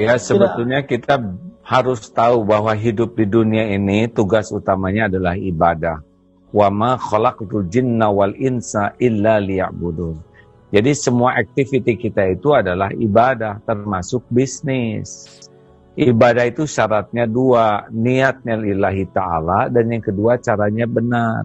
Ya, Tidak. sebetulnya kita harus tahu bahwa hidup di dunia ini tugas utamanya adalah ibadah. Wa ma khalaqtul jinna wal insa illa liya'budun. Jadi semua aktiviti kita itu adalah ibadah, termasuk bisnis. Ibadah itu syaratnya dua, niatnya lillahi ta'ala, dan yang kedua caranya benar.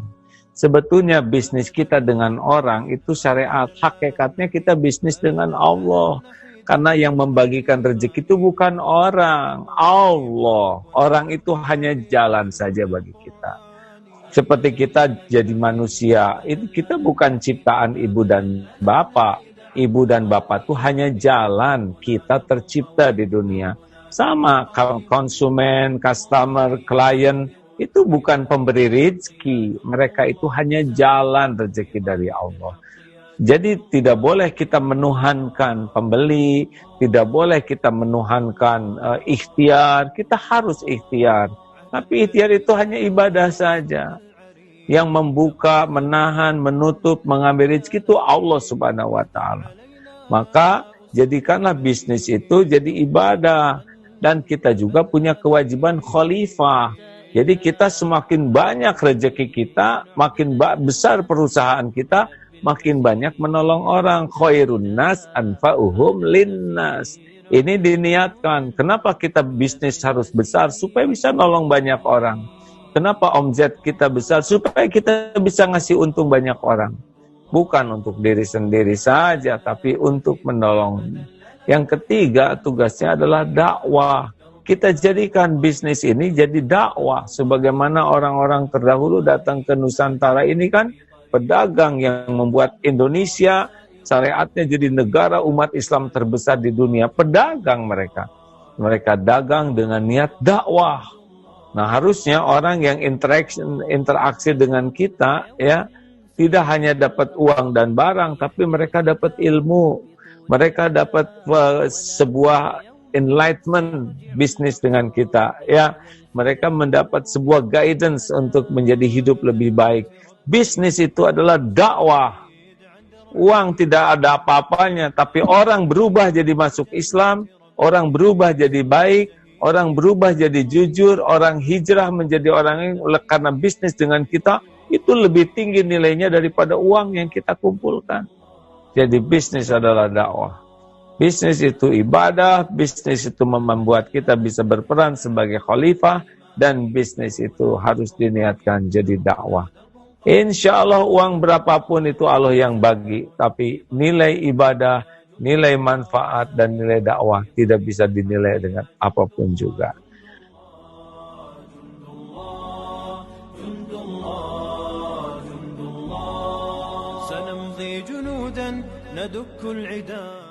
Sebetulnya bisnis kita dengan orang itu syariat, hakikatnya kita bisnis dengan Allah. Karena yang membagikan rezeki itu bukan orang, Allah. Orang itu hanya jalan saja bagi kita. Seperti kita jadi manusia, itu kita bukan ciptaan ibu dan bapak. Ibu dan bapak itu hanya jalan kita tercipta di dunia. Sama konsumen, customer, klien, itu bukan pemberi rezeki. Mereka itu hanya jalan rezeki dari Allah. Jadi tidak boleh kita menuhankan pembeli, tidak boleh kita menuhankan ikhtiar. Kita harus ikhtiar. Tapi ikhtiar itu hanya ibadah saja. Yang membuka, menahan, menutup, mengambil rezeki itu Allah Subhanahu wa Ta'ala. Maka jadikanlah bisnis itu jadi ibadah. Dan kita juga punya kewajiban khalifah. Jadi kita semakin banyak rezeki kita, makin besar perusahaan kita, makin banyak menolong orang. Khairun nas anfa'uhum linnas. Ini diniatkan. Kenapa kita bisnis harus besar? Supaya bisa nolong banyak orang. Kenapa omzet kita besar? Supaya kita bisa ngasih untung banyak orang. Bukan untuk diri sendiri saja, tapi untuk menolong. Yang ketiga, tugasnya adalah dakwah. Kita jadikan bisnis ini jadi dakwah. Sebagaimana orang-orang terdahulu datang ke Nusantara ini kan pedagang yang membuat Indonesia syariatnya jadi negara umat Islam terbesar di dunia. Pedagang mereka. Mereka dagang dengan niat dakwah. Nah, harusnya orang yang interaksi dengan kita ya tidak hanya dapat uang dan barang, tapi mereka dapat ilmu. Mereka dapat sebuah enlightenment bisnis dengan kita ya. Mereka mendapat sebuah guidance untuk menjadi hidup lebih baik. Bisnis itu adalah dakwah. Uang tidak ada apa-apanya, tapi orang berubah jadi masuk Islam, orang berubah jadi baik, orang berubah jadi jujur, orang hijrah menjadi orang yang karena bisnis dengan kita itu lebih tinggi nilainya daripada uang yang kita kumpulkan. Jadi bisnis adalah dakwah. Bisnis itu ibadah, bisnis itu membuat kita bisa berperan sebagai khalifah, dan bisnis itu harus diniatkan jadi dakwah. Insya Allah uang berapapun itu Allah yang bagi, tapi nilai ibadah, nilai manfaat, dan nilai dakwah tidak bisa dinilai dengan apapun juga. سنمضي جنودا ندك العدا